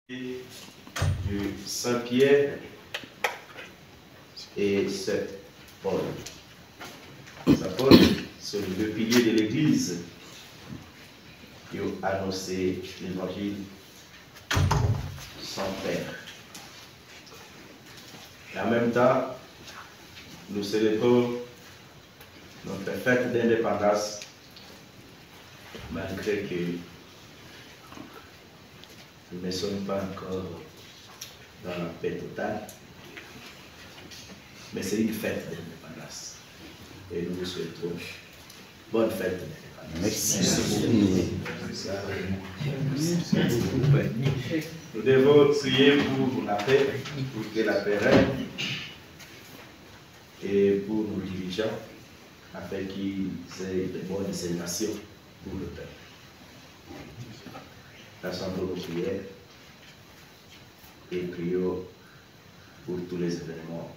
Du Saint-Pierre et Saint Paul. Saint Paul, c'est le pilier de l'Église qui a annoncé l'évangile sans père. Et en même temps, nous célébrons notre fête d'indépendance, malgré que nous ne sommes pas encore dans la paix totale. Mais c'est une fête d'indépendance. Et nous vous souhaitons bonne fête d'indépendance. Merci. Nous devons prier pour la paix, pour que la paix règne, et pour nos dirigeants, afin qu'ils aient de bonnes désignations pour le peuple. Rassemblons nos prières et prions pour tous les événements.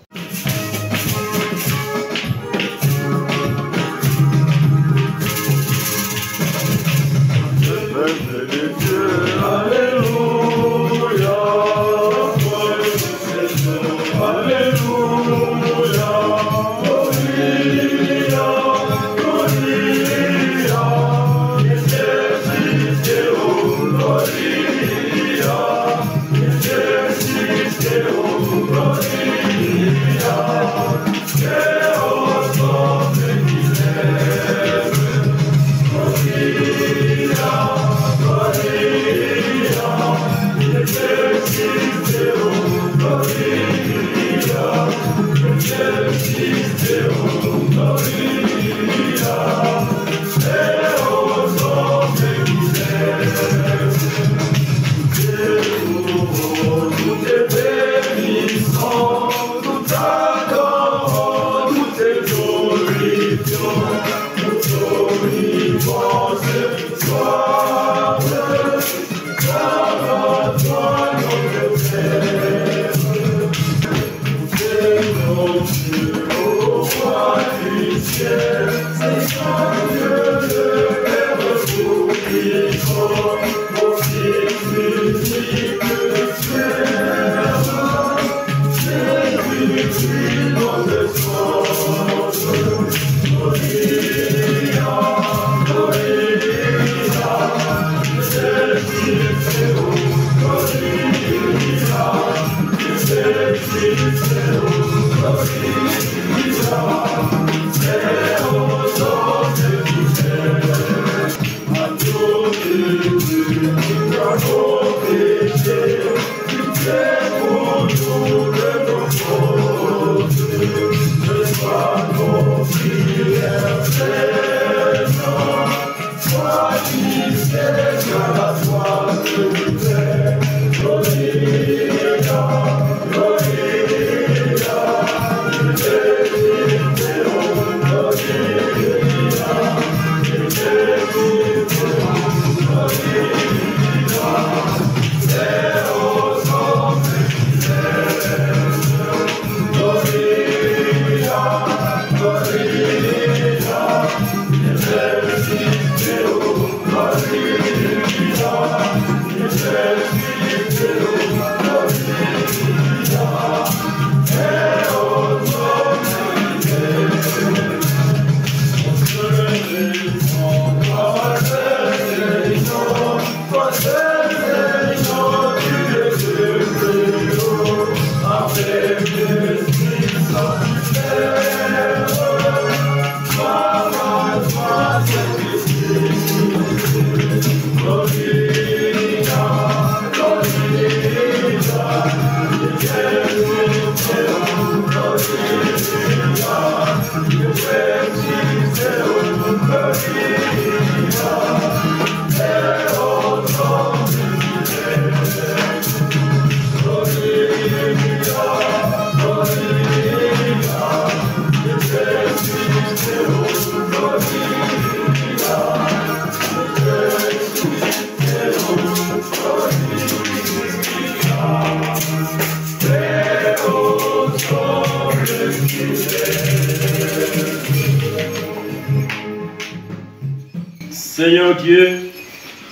Seigneur Dieu,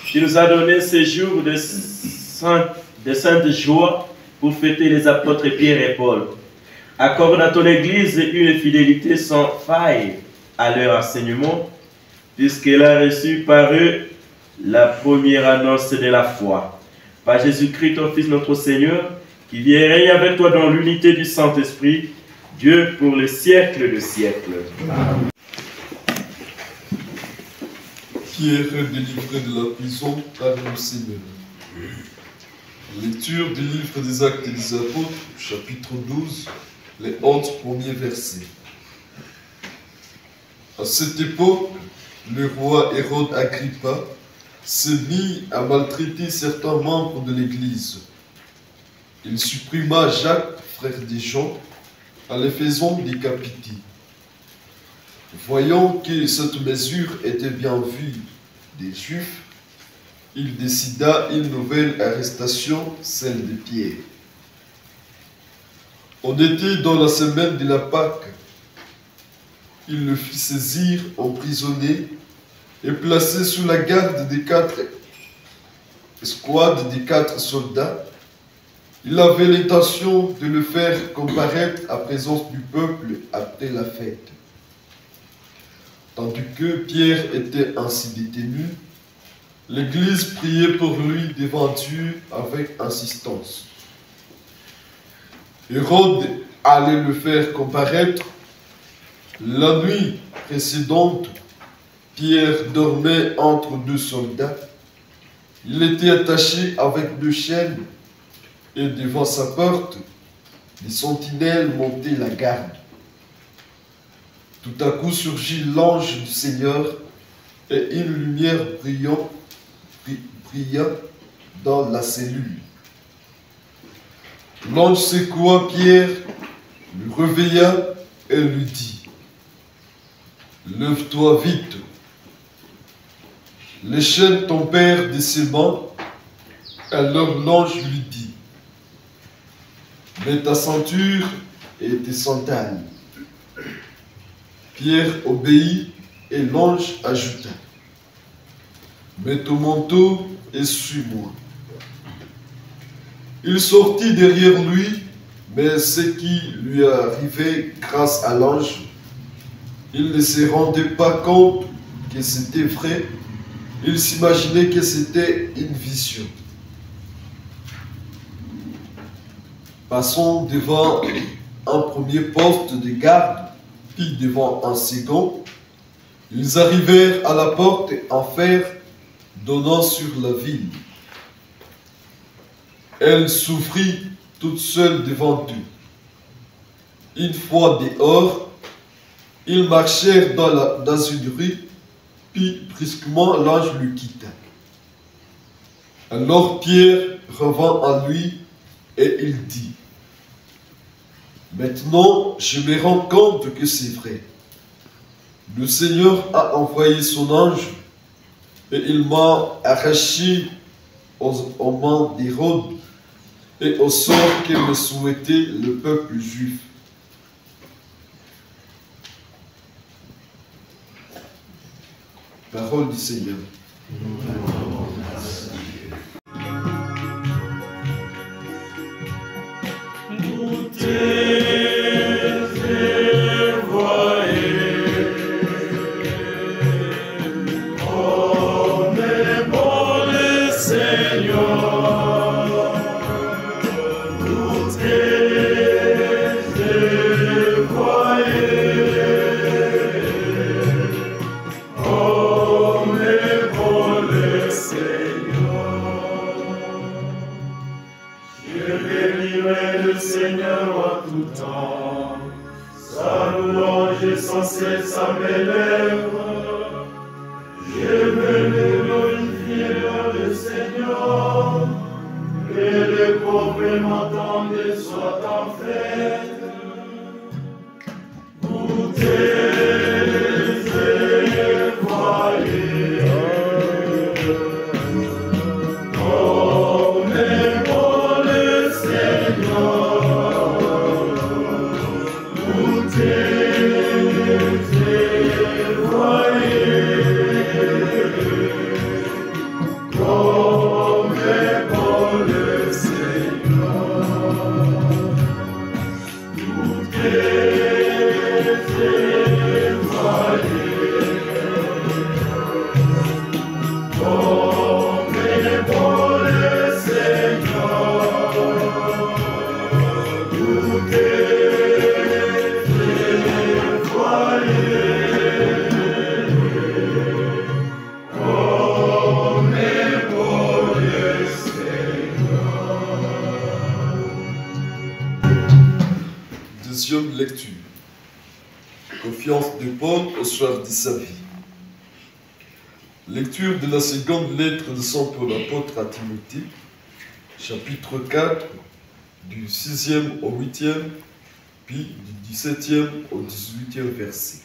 tu nous as donné ces jours de de sainte joie pour fêter les apôtres Pierre et Paul. Accorde à ton Église une fidélité sans faille à leur enseignement, puisqu'elle a reçu par eux la première annonce de la foi. Par Jésus-Christ, ton Fils, notre Seigneur, qui vient et règne avec toi dans l'unité du Saint-Esprit, Dieu pour les siècles des siècles. Amen. Pierre est délivré de la prison par le Seigneur. Lecture du livre des Actes des Apôtres, chapitre 12, les 11 premiers versets. À cette époque, le roi Hérode Agrippa s'est mis à maltraiter certains membres de l'Église. Il supprima Jacques, frère de Jean, en les faisant décapiter. Voyant que cette mesure était bien vue des Juifs, il décida une nouvelle arrestation, celle de Pierre. On était dans la semaine de la Pâque. Il le fit saisir, emprisonné et placé sous la garde des 4 escouades des 4 soldats. Il avait l'intention de le faire comparaître à présence du peuple après la fête. Tandis que Pierre était ainsi détenu, l'Église priait pour lui devant Dieu avec insistance. Hérode allait le faire comparaître. La nuit précédente, Pierre dormait entre 2 soldats. Il était attaché avec 2 chaînes et devant sa porte, des sentinelles montaient la garde. Tout à coup surgit l'ange du Seigneur et une lumière brilla dans la cellule. L'ange secoua Pierre, le réveilla et lui dit: « Lève-toi vite. » Les chaînes tombèrent de ses mains. Alors l'ange lui dit: « Mets ta ceinture et tes sandales. » Pierre obéit et l'ange ajouta: « Mets ton manteau et suis-moi. » Il sortit derrière lui, mais ce qui lui arrivait grâce à l'ange, il ne se rendait pas compte que c'était vrai. Il s'imaginait que c'était une vision. Passons devant un premier poste de garde, puis devant un second. Ils arrivèrent à la porte en fer donnant sur la ville. Elle s'ouvrit toute seule devant eux. Une fois dehors, ils marchèrent dans une rue, puis brusquement l'ange le quitta. Alors Pierre revint à lui et il dit: « Maintenant, je me rends compte que c'est vrai. Le Seigneur a envoyé son ange et il m'a arraché aux mains d'Hérode et au sort que me souhaitait le peuple juif. » Parole du Seigneur. Comme est bon le Seigneur. 13e lecture. Confiance de Paul au soir de sa vie. Lecture de la seconde lettre de Saint Paul apôtre à Timothée, chapitre 4, du 6e au 8e, puis du 17e au 18e verset.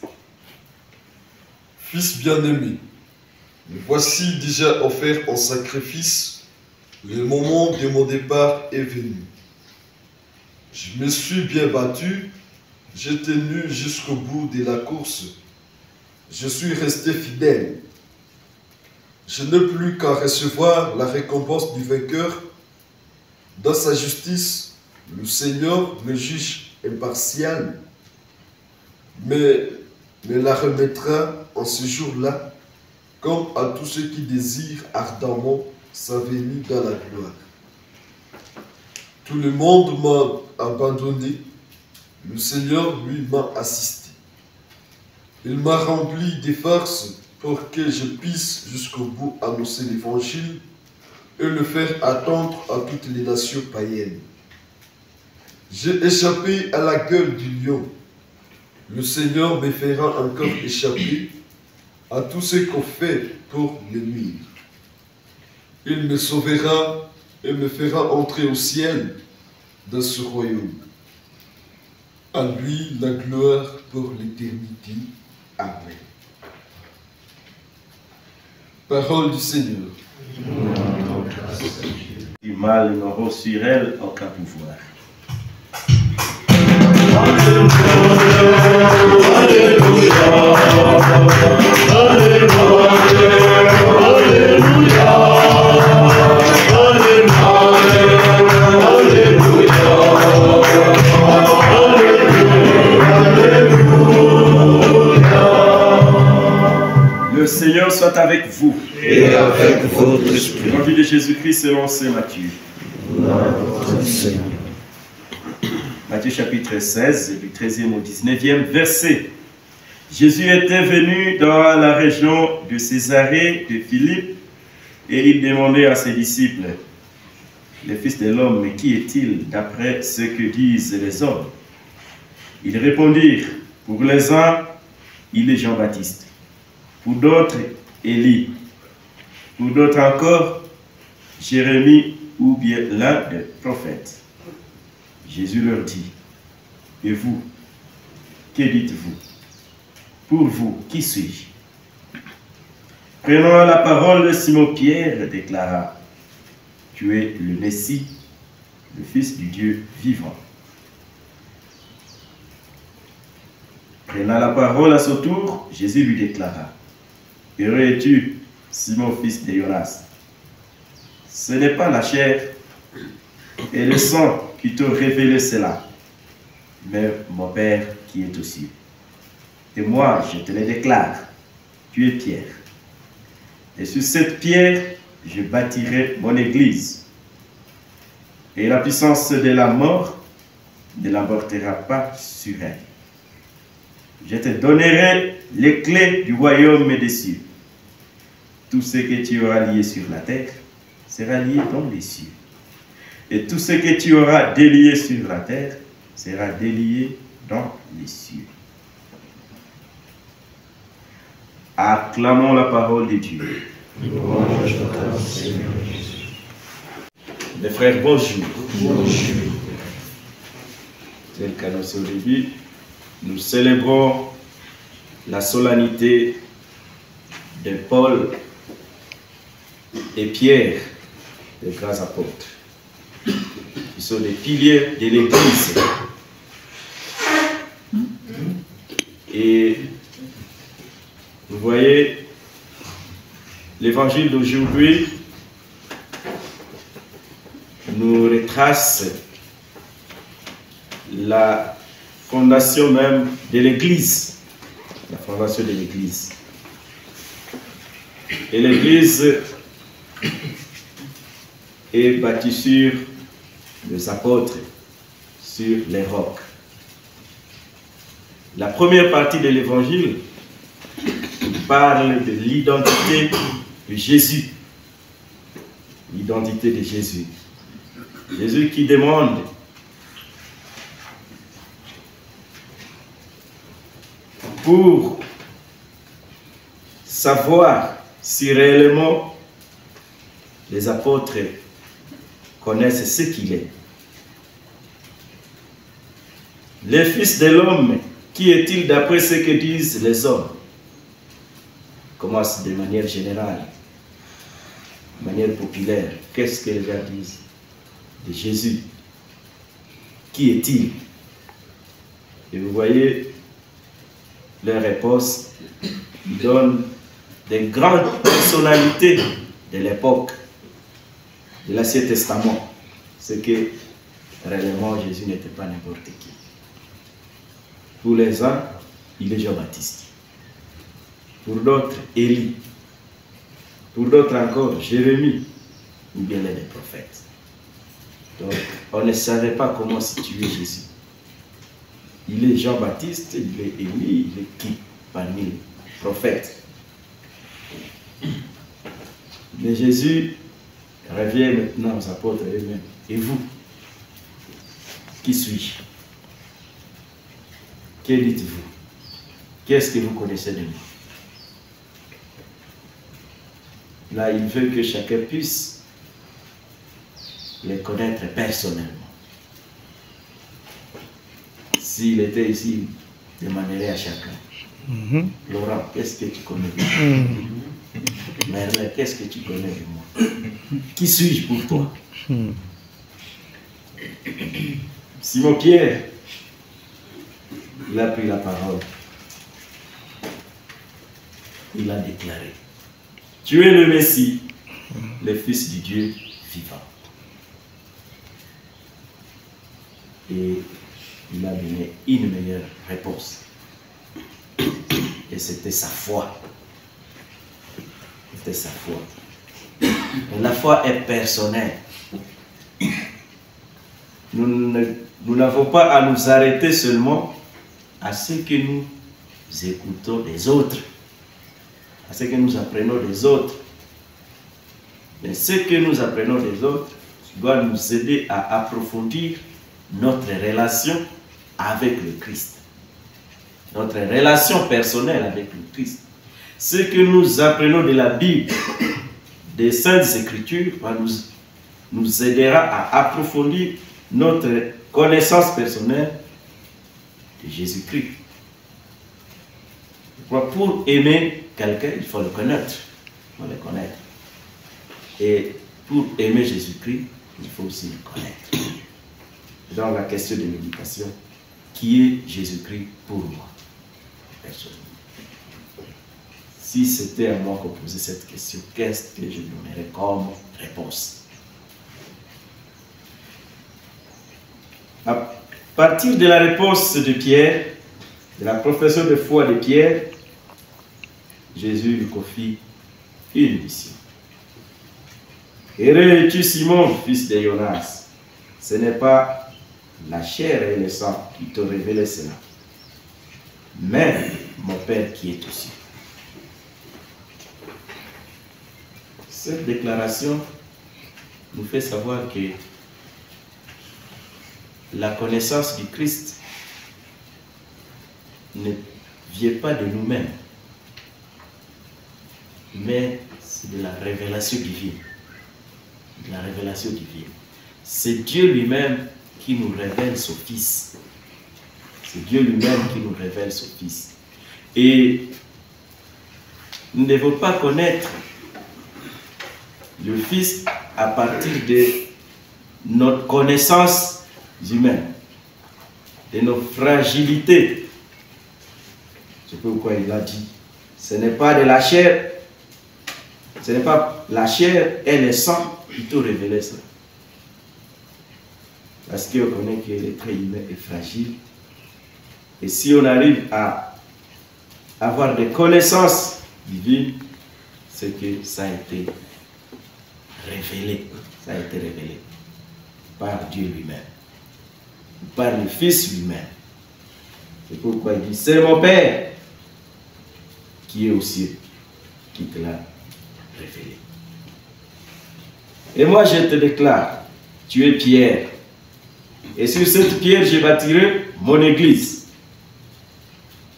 Fils bien-aimé, me voici déjà offert en sacrifice, le moment de mon départ est venu. Je me suis bien battu, j'ai tenu jusqu'au bout de la course, je suis resté fidèle. Je n'ai plus qu'à recevoir la récompense du vainqueur. Dans sa justice, le Seigneur, le juge impartial, mais la remettra en ce jour-là, comme à tous ceux qui désirent ardemment sa venue dans la gloire. Tout le monde m'a abandonné, le Seigneur, lui, m'a assisté. Il m'a rempli de force pour que je puisse jusqu'au bout annoncer l'Évangile et le faire attendre à toutes les nations païennes. J'ai échappé à la gueule du lion. Le Seigneur me fera encore échapper à tout ce qu'on fait pour le nuire. Il me sauvera et me fera entrer au ciel dans ce royaume. À lui la gloire pour l'éternité. Amen. Parole du Seigneur. Du mal n'aura sur elle aucun pouvoir. Le Seigneur soit avec vous. Et avec votre esprit. Évangile de Jésus-Christ selon saint Matthieu. Matthieu chapitre 16, du 13e au 19e verset. Jésus était venu dans la région de Césarée de Philippe et il demandait à ses disciples, le Fils de l'homme, mais qui est-il d'après ce que disent les hommes? Ils répondirent, pour les uns, il est Jean-Baptiste, pour d'autres, Élie, pour d'autres encore, Jérémie ou bien l'un des prophètes. Jésus leur dit, et vous, que dites-vous? Pour vous, qui suis-je? Prenant la parole, Simon-Pierre déclara, tu es le Messie, le Fils du Dieu vivant. Prenant la parole à son tour, Jésus lui déclara, heureux es-tu, Simon, fils de Jonas. Ce n'est pas la chair et le sang qui t'ont révélé cela, mais mon Père qui est aux cieux. Et moi, je te le déclare, tu es Pierre. Et sur cette pierre, je bâtirai mon église. Et la puissance de la mort ne l'emportera pas sur elle. Je te donnerai les clés du royaume des cieux. Tout ce que tu auras lié sur la terre sera lié dans les cieux. Et tout ce que tu auras délié sur la terre sera délié dans les cieux. Acclamons la parole de Dieu. Louange à toi, Seigneur Jésus. Mes frères, bonjour. Bonjour. Tel qu'annoncé au début, nous célébrons la solennité de Paul et Pierre, les grands apôtres, qui sont des piliers de l'Église. Et vous voyez, l'évangile d'aujourd'hui nous retrace la fondation même de l'Église. La fondation de l'Église. Et l'Église est bâtie sur les apôtres, sur les rocs. La première partie de l'Évangile parle de l'identité de Jésus. L'identité de Jésus. Jésus qui demande pour savoir si réellement les apôtres connaissent ce qu'il est. Le Fils de l'homme, qui est-il d'après ce que disent les hommes? Commence de manière générale, de manière populaire. Qu'est-ce que les gens disent de Jésus? Qui est-il? Et vous voyez leur réponse, ils donnent des grandes personnalités de l'époque, de l'Ancien Testament. C'est que réellement Jésus n'était pas n'importe qui. Pour les uns, il est Jean-Baptiste. Pour d'autres, Élie. Pour d'autres encore, Jérémie, ou bien les prophètes. Donc, on ne savait pas comment situer Jésus. Il est Jean-Baptiste, il est Élie, il est qui parmi les prophètes? Mais Jésus revient maintenant aux apôtres eux-mêmes. Et vous, qui suis-je? Que dites-vous? Qu'est-ce que vous connaissez de moi? Là, il veut que chacun puisse les connaître personnellement. S'il était ici, il demanderait à chacun. Laurent, qu'est-ce que tu connais de moi? Merlin, qu'est-ce que tu connais de moi? Qui suis-je pour toi? Simon-Pierre, il a pris la parole. Il a déclaré: tu es le Messie, le Fils du Dieu vivant. Et il a donné une meilleure réponse. Et c'était sa foi. C'était sa foi. Et la foi est personnelle. Nous n'avons pas à nous arrêter seulement à ce que nous écoutons des autres, à ce que nous apprenons des autres. Mais ce que nous apprenons des autres doit nous aider à approfondir notre relation avec le Christ. Notre relation personnelle avec le Christ. Ce que nous apprenons de la Bible, des Saintes Écritures, nous aidera à approfondir notre connaissance personnelle de Jésus-Christ. Pour aimer quelqu'un, il faut le connaître. Il faut le connaître. Et pour aimer Jésus-Christ, il faut aussi le connaître. Dans la question de méditation, qui est Jésus-Christ pour moi? Personnellement. Si c'était à moi qu'on posait cette question, qu'est-ce que je donnerais comme réponse? À partir de la réponse de Pierre, de la profession de foi de Pierre, Jésus lui confie une mission. Heureux es-tu, Simon, fils de Jonas. Ce n'est pas la chair et le sang qui t'ont révélé cela, mais mon Père qui est aussi. Cette déclaration nous fait savoir que la connaissance du Christ ne vient pas de nous-mêmes, mais c'est de la révélation divine. De la révélation divine. C'est Dieu lui-même qui nous révèle son Fils. C'est Dieu lui-même qui nous révèle son Fils. Et nous ne devons pas connaître le Fils à partir de notre connaissance humaine, de nos fragilités. C'est pourquoi il a dit, ce n'est pas de la chair, ce n'est pas la chair et le sang qui t'ont révélé cela. Parce qu'on connaît que l'être humain est fragile. Et si on arrive à avoir des connaissances divines, c'est que ça a été révélé. Ça a été révélé par Dieu lui-même, par le Fils lui-même. C'est pourquoi il dit, c'est mon Père qui est aux cieux, qui te l'a révélé. Et moi je te déclare, tu es Pierre, et sur cette pierre je bâtirai mon église.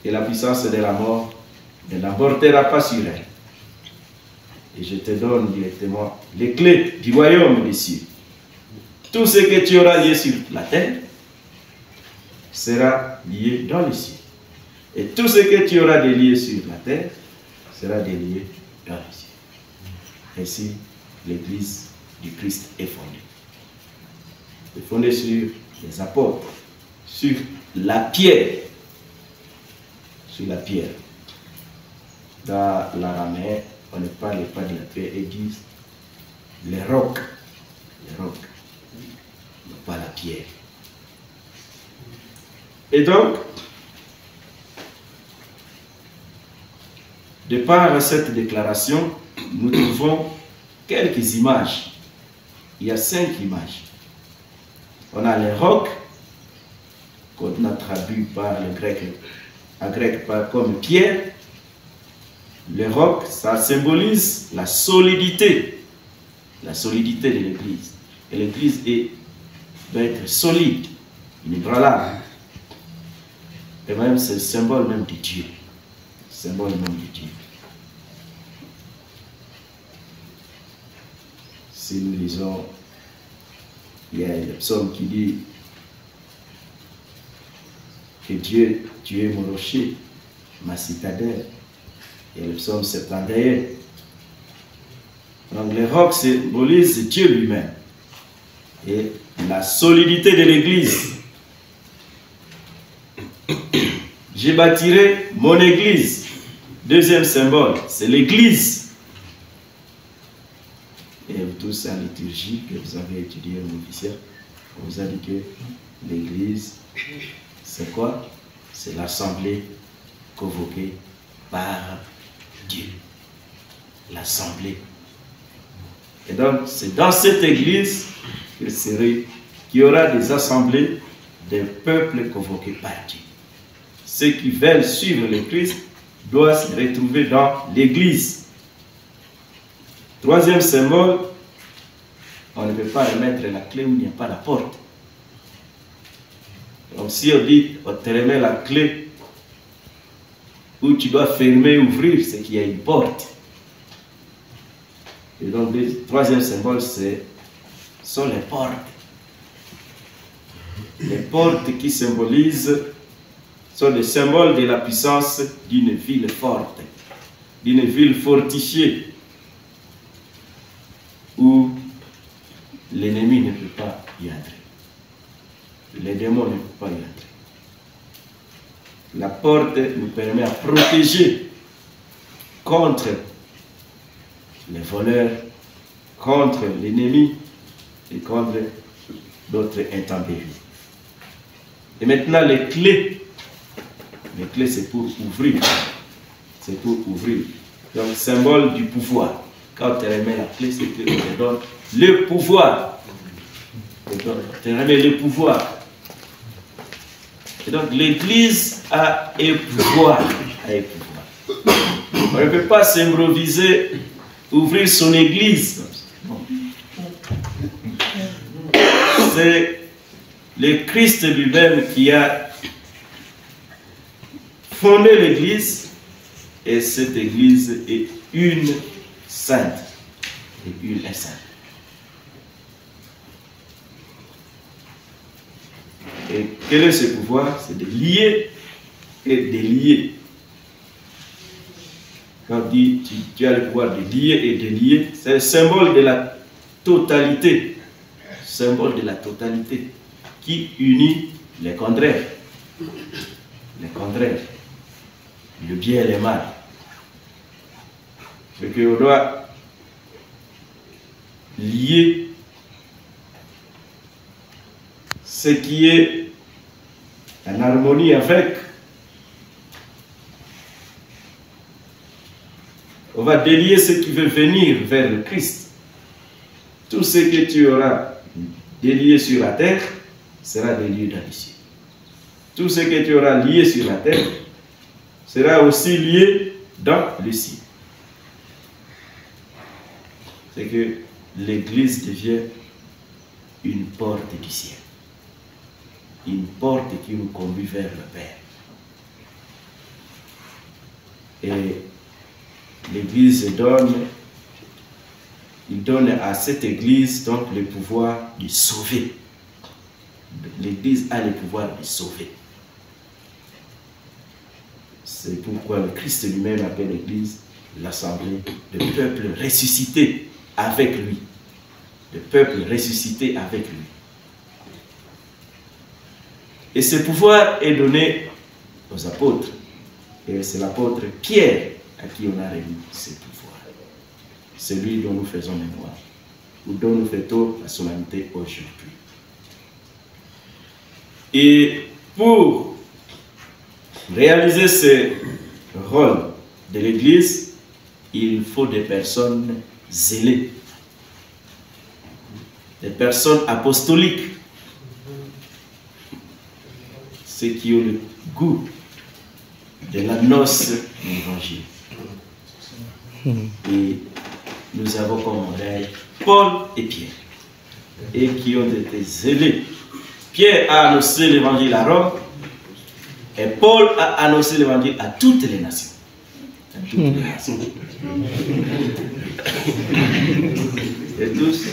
et la puissance de la mort ne l'emportera pas sur elle. Et je te donne directement les clés du royaume des cieux. Tout ce que tu auras lié sur la terre sera lié dans les cieux. Et tout ce que tu auras délié sur la terre sera délié dans les cieux. Ainsi, l'Église du Christ est fondée. Elle est fondée sur les apôtres, sur la pierre. Sur la pierre. Dans l'araméen, on ne parle pas de la pierre, ils disent les rocs. Les rocs, non pas la pierre. Et donc, de par cette déclaration, nous trouvons quelques images. Il y a 5 images. On a les rocs, qu'on a traduit par le grec, en grec comme pierre. Le roc, ça symbolise la solidité de l'Église. Et l'Église doit être solide, inébranlable. Et même c'est le symbole même de Dieu. Symbole même de Dieu. Si nous lisons, il y a le psaume qui dit que Dieu, tu es mon rocher, ma citadelle. Et le psaume 71. Donc les rocs symbolisent Dieu lui-même et la solidité de l'Église. Je bâtirai mon Église. Deuxième symbole, c'est l'Église. Et vous tous en liturgie que vous avez étudié au officiel, on vous a dit que l'Église, c'est quoi? C'est l'assemblée convoquée par Dieu. L'assemblée. Et donc, c'est dans cette église qu'il y aura des assemblées des peuples convoqués par Dieu. Ceux qui veulent suivre le Christ doivent se retrouver dans l'église. Troisième symbole, on ne peut pas remettre la clé où il n'y a pas la porte. Donc, si on dit, on te remet la clé où tu dois fermer, ouvrir, c'est qu'il y a une porte. Et donc, le troisième symbole, sont les portes. Les portes qui symbolisent, sont des symboles de la puissance d'une ville forte, d'une ville fortifiée, où l'ennemi ne peut pas y entrer. Les démons ne peuvent pas y entrer. La porte nous permet à protéger contre les voleurs, contre l'ennemi et contre d'autres intempéries. Et maintenant, les clés c'est pour ouvrir. C'est pour ouvrir. Donc, symbole du pouvoir. Quand on te remet la clé, c'est qu'on te donne le pouvoir. On te remet le pouvoir. Et donc, l'Église a un pouvoir. On ne peut pas s'improviser, ouvrir son Église. C'est le Christ lui-même qui a fondé l'Église, et cette Église est une sainte. Et une est sainte. Et quel est ce pouvoir? C'est de lier et de délier. Quand on dit tu as le pouvoir de lier et de lier, c'est le symbole de la totalité. Symbole de la totalité qui unit les contraires. Les contraires. Le bien et le mal. C'est qu'on doit lier ce qui est en harmonie avec. On va délier ce qui veut venir vers le Christ. Tout ce que tu auras délié sur la terre sera délié dans les cieux. Tout ce que tu auras lié sur la terre sera aussi lié dans le ciel. C'est que l'Église devient une porte du ciel. Une porte qui nous conduit vers le Père. Et l'Église donne, il donne à cette Église donc le pouvoir de sauver. L'Église a le pouvoir de sauver. C'est pourquoi le Christ lui-même appelle l'Église l'assemblée de peuples ressuscités avec lui. De peuples ressuscités avec lui. Et ce pouvoir est donné aux apôtres. Et c'est l'apôtre Pierre à qui on a remis ce pouvoir. C'est lui dont nous faisons mémoire, ou dont nous fêtons la solennité aujourd'hui. Et pour réaliser ce rôle de l'Église, il faut des personnes zélées, des personnes apostoliques, ceux qui ont le goût de la noce de l'Évangile. Et nous avons comme modèle Paul et Pierre, et qui ont été zélés. Pierre a annoncé l'Évangile à Rome, et Paul a annoncé l'Évangile à toutes les nations. À toutes les nations. Et tous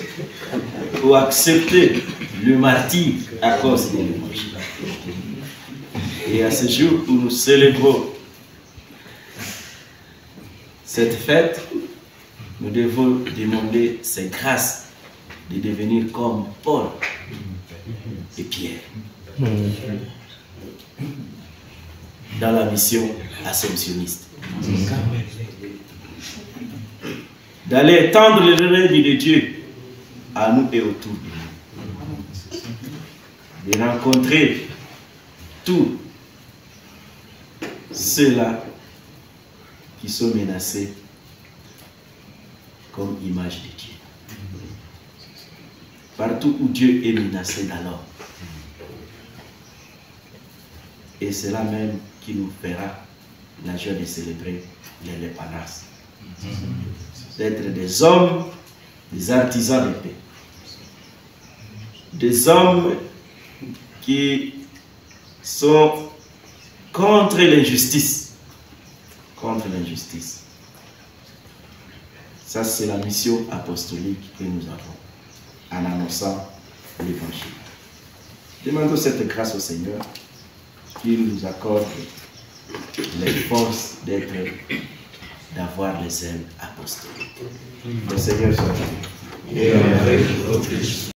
ont accepté le martyre à cause de l'Évangile. Et à ce jour où nous célébrons cette fête, nous devons demander ces grâces de devenir comme Paul et Pierre dans la mission assomptionniste. D'aller étendre le règne de Dieu à nous et autour de nous. De rencontrer tous ceux-là qui sont menacés comme image de Dieu. Partout où Dieu est menacé d'alors. Et c'est là même qui nous fera la joie de célébrer l'indépendance. D'être des hommes, des artisans de paix. Des hommes qui sont contre l'injustice. Contre l'injustice. Ça, c'est la mission apostolique que nous avons en annonçant l'Évangile. Demandons cette grâce au Seigneur qu'il nous accorde les forces d'avoir les ailes apostoliques. Le Seigneur soit avec nous. Et avec votre esprit.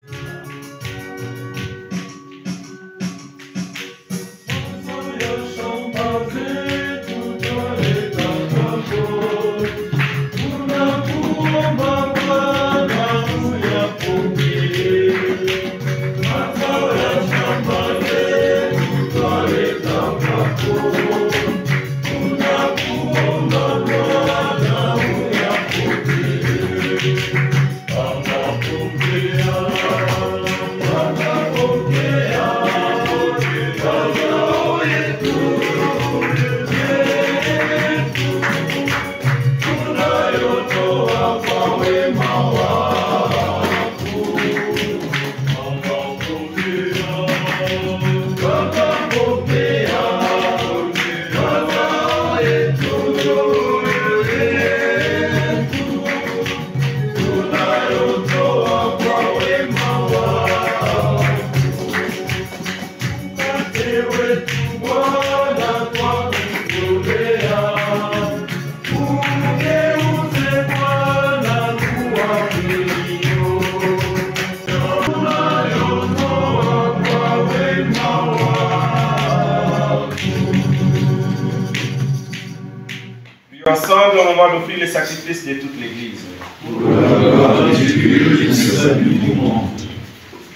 Ensemble, au moment d'offrir le sacrifice de toute l'Église.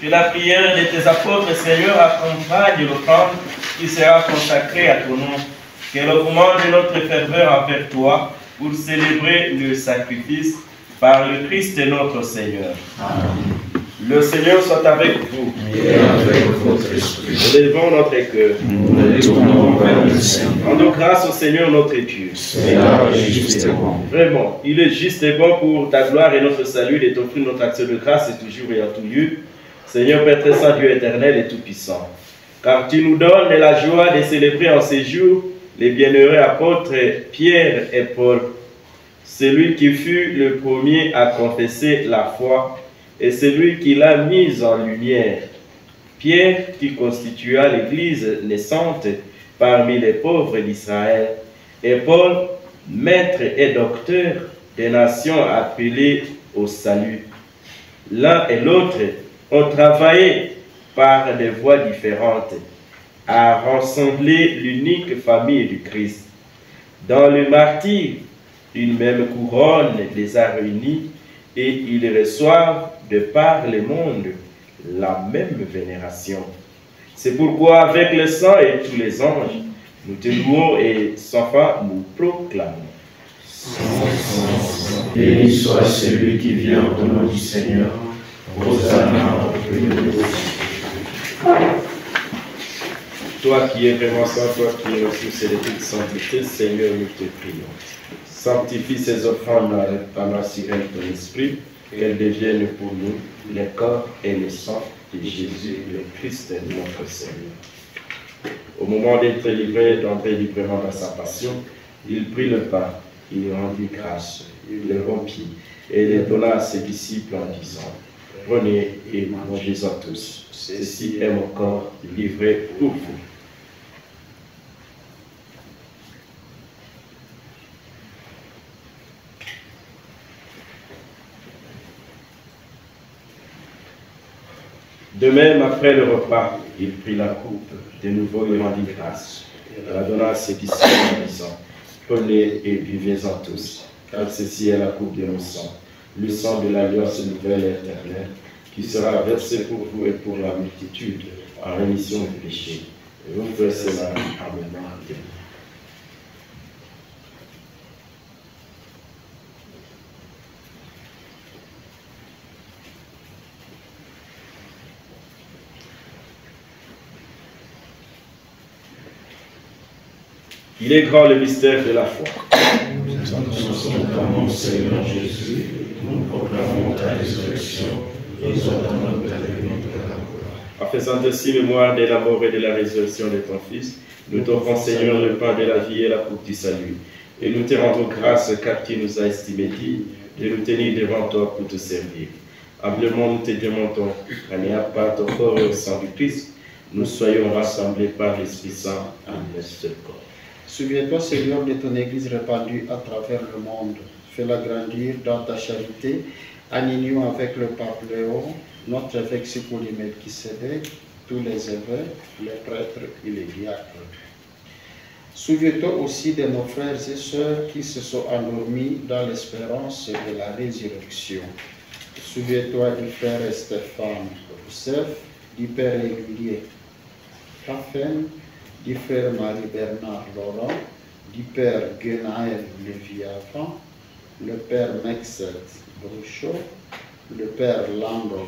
Que la prière de tes apôtres, Seigneur, accompagne l'offrande qui sera consacrée à ton nom. Qu'elle augmente notre ferveur envers toi pour célébrer le sacrifice par le Christ notre Seigneur. Amen. Le Seigneur soit avec vous. Et avec votre esprit. Nous élevons notre cœur. Nous les tournons vers le Seigneur. Rendons grâce au Seigneur notre Dieu. C'est là juste et bon. Vraiment, il est juste et bon pour ta gloire et notre salut de t'offrir notre action de grâce et toujours et en tout lieu. Seigneur Père Saint, Dieu éternel et tout-puissant. Car tu nous donnes la joie de célébrer en ces jours les bienheureux apôtres Pierre et Paul, celui qui fut le premier à confesser la foi et celui qui l'a mise en lumière. Pierre qui constitua l'Église naissante parmi les pauvres d'Israël, et Paul, maître et docteur des nations appelées au salut. L'un et l'autre ont travaillé par des voies différentes à rassembler l'unique famille du Christ. Dans le martyre, une même couronne les a réunis et ils reçoivent de par le monde la même vénération. C'est pourquoi avec le sang et tous les anges, nous te louons et sans fin nous proclamons. Béni soit celui qui vient au nom du Seigneur. Hosanna au plus haut. Toi qui es vraiment saint, toi qui es reçu c'est de toute sainteté, Seigneur, nous te prions. Sanctifie ces offrandes dans la sirène de ton esprit, qu'elles deviennent pour nous le corps et le sang de Jésus, le Christ, notre Seigneur. Au moment d'être livré, d'entrer librement dans sa passion, il prit le pain, il rendit grâce, il le rompit et le donna à ses disciples en disant: prenez et mangez-en tous. Ceci est mon corps livré pour vous. De même, après le repas, il prit la coupe, de nouveau il rendit grâce, et la donna à ses disciples en disant: prenez et buvez-en tous, car ceci est la coupe de mon sang, le sang de l'alliance nouvelle et éternelle, qui sera versé pour vous et pour la multitude en rémission du péché. Et vous ferez cela en mémoire de moi. Il est grand le mystère de la foi. Nous proclamons, Seigneur Jésus, nous proclamons ta résurrection et nous attendons ta venue de la gloire. En faisant ainsi mémoire de la mort et de la résurrection de ton Fils, nous t'offrons, Seigneur, le pain de la vie et la coupe du salut. Et nous te rendons grâce car tu nous as estimé dignes de nous tenir devant toi pour te servir. Humblement nous te demandons, à n'ayant pas ton corps et au sang du Christ, nous soyons rassemblés par l'Esprit Saint en un seul corps. Souviens-toi, Seigneur, de ton Église répandue à travers le monde. Fais-la grandir dans ta charité, en union avec le pape Léon, notre évêque Sikouli Melchisédek, tous les évêques, les prêtres et les diacres. Souviens-toi aussi de nos frères et sœurs qui se sont endormis dans l'espérance de la résurrection. Souviens-toi du frère Stéphane Rousseff, du père Émilie Caffen, du frère Marie-Bernard Laurent, du père Guenaël Léviathan, le père Mexet Bruchot, le père Landon,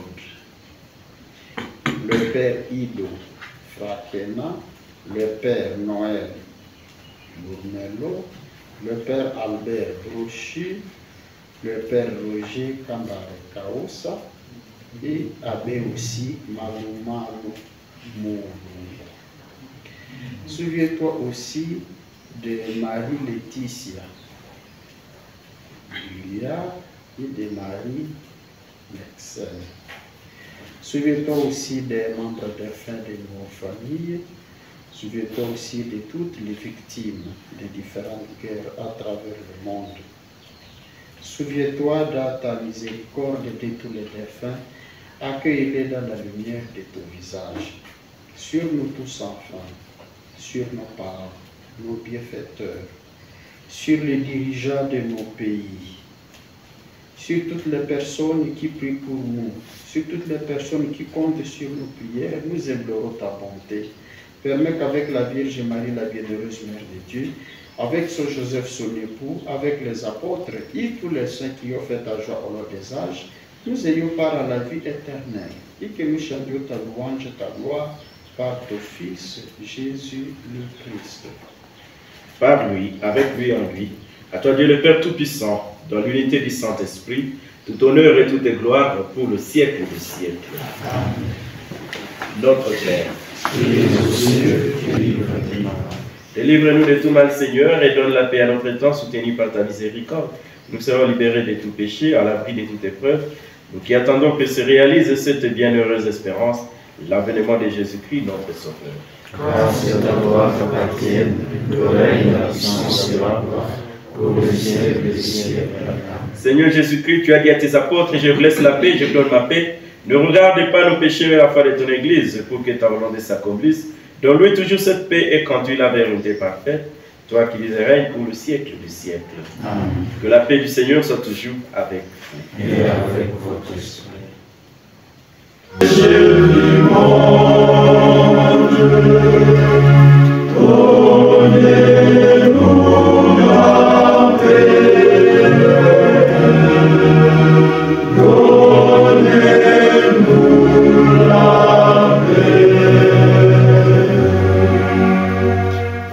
le père Ido Frakena, le père Noël Bourmello, le père Albert Brouchy, le père Roger Kambare Kaosa et Abbé aussi Malumalu Moulou. Souviens-toi aussi de Marie-Laetitia, Julia et de Marie Lexel. Souviens-toi aussi des membres défunts de nos familles. Souviens-toi aussi de toutes les victimes des différentes guerres à travers le monde. Souviens-toi dans ta miséricorde de tous les défunts, accueille-les dans la lumière de ton visage. Sur nous tous enfants, sur nos parents, nos bienfaiteurs, sur les dirigeants de nos pays, sur toutes les personnes qui prient pour nous, sur toutes les personnes qui comptent sur nos prières, nous implorons ta bonté. Permets qu'avec la Vierge Marie, la bienheureuse Mère de Dieu, avec Saint Joseph, son époux, avec les apôtres et tous les saints qui ont fait ta joie au long des âges, nous ayons part à la vie éternelle et que nous chantions ta louange, ta gloire, par ton Fils, Jésus le Christ. Par lui, avec lui, en lui, à toi Dieu le Père Tout-Puissant, dans l'unité du Saint-Esprit, tout honneur et toute gloire pour le siècle des siècles. Amen. Notre Père, qui es aux cieux, qui est libre, Délivre-nous de tout mal, Seigneur, et donne la paix à notre temps, soutenu par ta miséricorde. Nous serons libérés de tout péché, à l'abri de toute épreuve. Nous qui attendons que se réalise cette bienheureuse espérance, l'avènement de Jésus-Christ, notre Sauveur. Grâce à ta gloire t'appartienne, le règne, la puissance et la gloire, pour les siècles des siècles. Seigneur Jésus-Christ, tu as dit à tes apôtres, je vous laisse la paix, je vous donne ma paix. Ne regarde pas nos péchés, mais la foi de ton Église, pour que ta volonté s'accomplisse. Donne-lui toujours cette paix et conduis la vers une paix parfaite, toi qui vis et règnes pour le siècle des siècles. Amen. Que la paix du Seigneur soit toujours avec vous. Et avec votre esprit.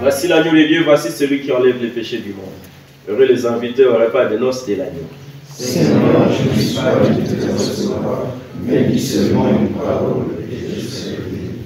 Voici l'agneau de Dieu, voici celui qui enlève les péchés du monde. Heureux les invités au repas de noces de l'agneau. Seigneur, je ne suis pas digne de te recevoir, mais dis seulement une parole et je serai guéri.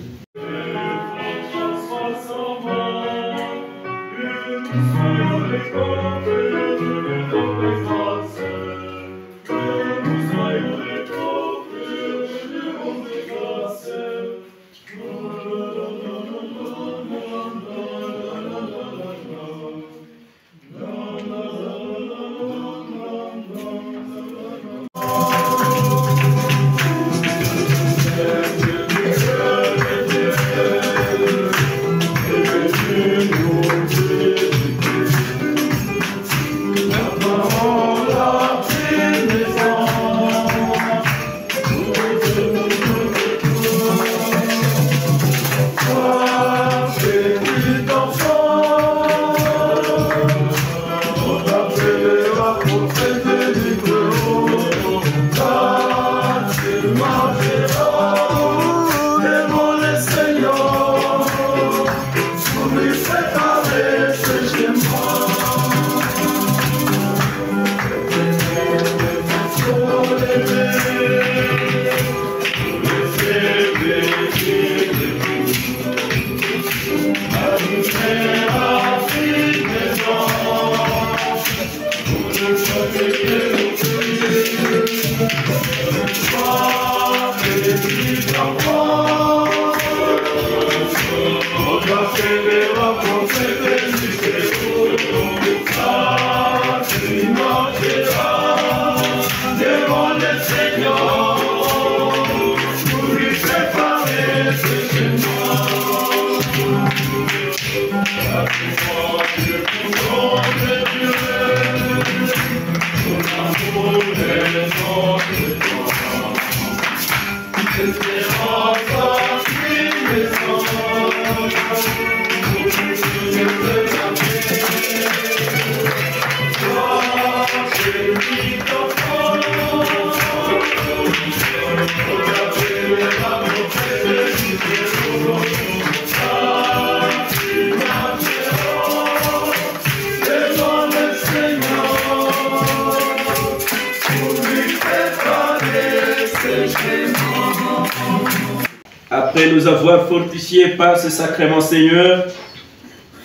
Après nous avoir fortifiés par ce sacrement, Seigneur,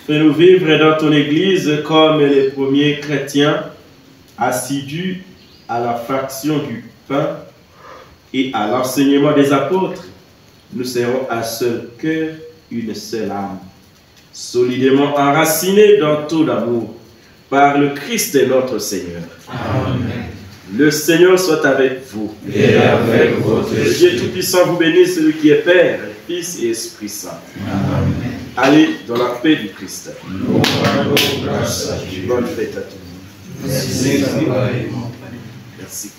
fais-nous vivre dans ton Église comme les premiers chrétiens, assidus à la fraction du pain et à l'enseignement des apôtres. Nous serons un seul cœur, une seule âme, solidement enracinés dans tout l'amour, par le Christ notre Seigneur. Amen. Le Seigneur soit avec vous. Et avec votre Le esprit. Dieu Tout-Puissant vous bénisse, celui qui est Père, Fils et Esprit Saint. Amen. Allez dans la paix du Christ. Nous rendons grâce à Dieu. Bonne fête à tous. Merci, Papa et mon Père. Merci.